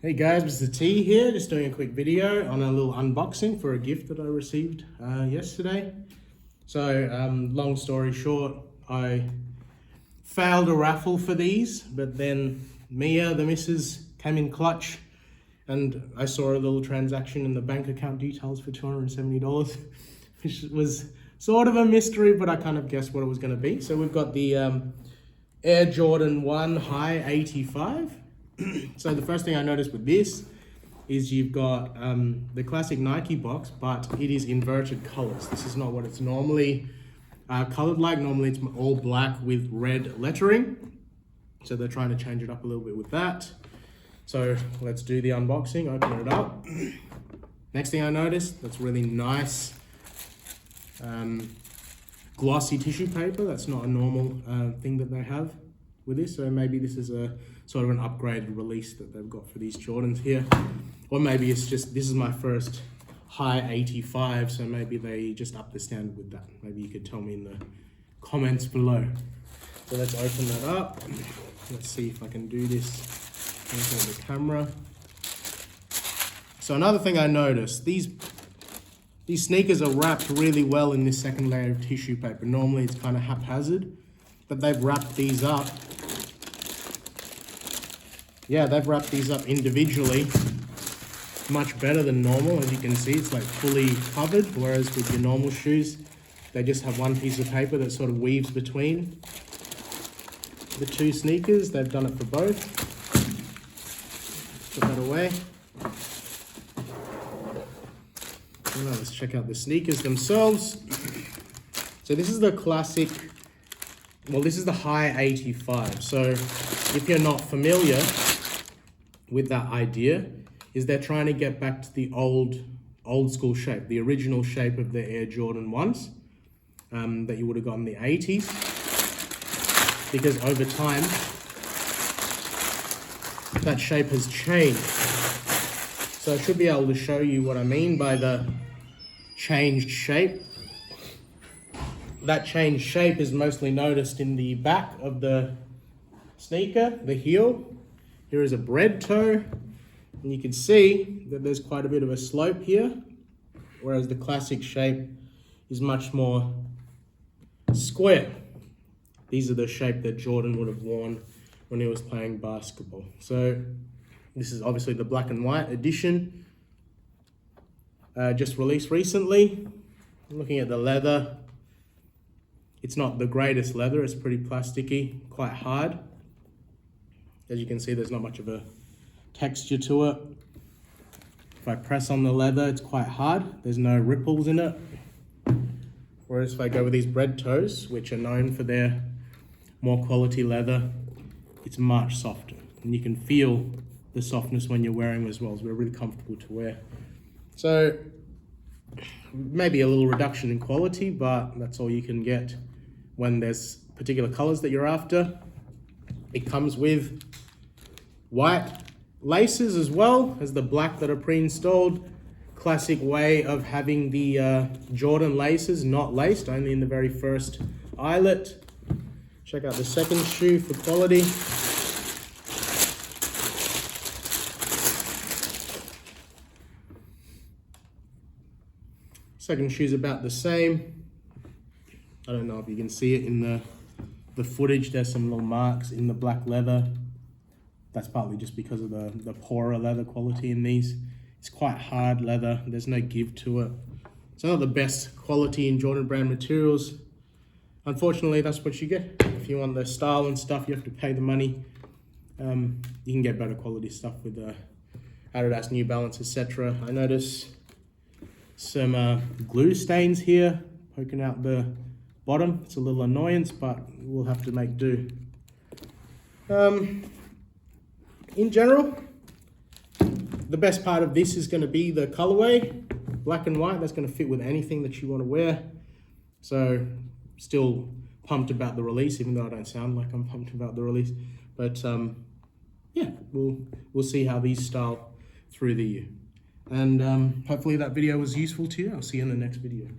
Hey guys, Mr. T here, just doing a quick video on a little unboxing for a gift that I received yesterday. So, long story short, I failed a raffle for these, but then Mia, the missus, came in clutch and I saw a little transaction in the bank account details for $270, which was sort of a mystery, but I kind of guessed what it was going to be. So we've got the Air Jordan 1 High 85. So the first thing I noticed with this is you've got the classic Nike box, but it is inverted colors. This is not what it's normally colored like. Normally it's all black with red lettering. So they're trying to change it up a little bit with that. So let's do the unboxing, open it up. Next thing I noticed, that's really nice glossy tissue paper. That's not a normal thing that they have with this. So maybe this is a sort of an upgraded release that they've got for these Jordans here. Or maybe it's just, this is my first high 85, so maybe they just up the standard with that. Maybe you could tell me in the comments below. So let's open that up. Let's see if I can do this into the camera. So another thing I noticed, these sneakers are wrapped really well in this second layer of tissue paper. Normally it's kind of haphazard, but they've wrapped these up. Yeah, they've wrapped these up individually much better than normal. As you can see, it's like fully covered, whereas with your normal shoes, they just have one piece of paper that sort of weaves between the two sneakers. They've done it for both. Put that away. Now let's check out the sneakers themselves. So this is the classic, well, this is the high 85. So if you're not familiar with that idea, is they're trying to get back to the old school shape, the original shape of the Air Jordan 1s that you would have got in the 80s. Because over time, that shape has changed. So I should be able to show you what I mean by the changed shape. That changed shape is mostly noticed in the back of the sneaker, the heel. Here is a bread toe, and you can see that there's quite a bit of a slope here, whereas the classic shape is much more square. These are the shape that Jordan would have worn when he was playing basketball. So this is obviously the black and white edition, just released recently. Looking at the leather, it's not the greatest leather, it's pretty plasticky, quite hard. As you can see, there's not much of a texture to it. If I press on the leather, it's quite hard. There's no ripples in it. Whereas if I go with these bread toes, which are known for their more quality leather, it's much softer. And you can feel the softness when you're wearing them as well. So they're really comfortable to wear. So maybe a little reduction in quality, but that's all you can get when there's particular colors that you're after. It comes with white laces as well as the black that are pre-installed. Classic way of having the Jordan laces not laced, only in the very first eyelet. Check out the second shoe for quality. Second shoe's about the same. I don't know if you can see it in the footage. There's some little marks in the black leather. That's partly just because of the poorer leather quality in these. It's quite hard leather. There's no give to it. It's not the best quality in Jordan brand materials. Unfortunately, that's what you get. If you want the style and stuff, you have to pay the money. You can get better quality stuff with Adidas, New Balance, etc. I notice some glue stains here poking out the bottom. It's a little annoyance, but we'll have to make do. In general, the best part of this is going to be the colorway, black and white. That's going to fit with anything that you want to wear. So still pumped about the release, even though I don't sound like I'm pumped about the release. But yeah, we'll see how these style through the year. And hopefully that video was useful to you. I'll see you in the next video.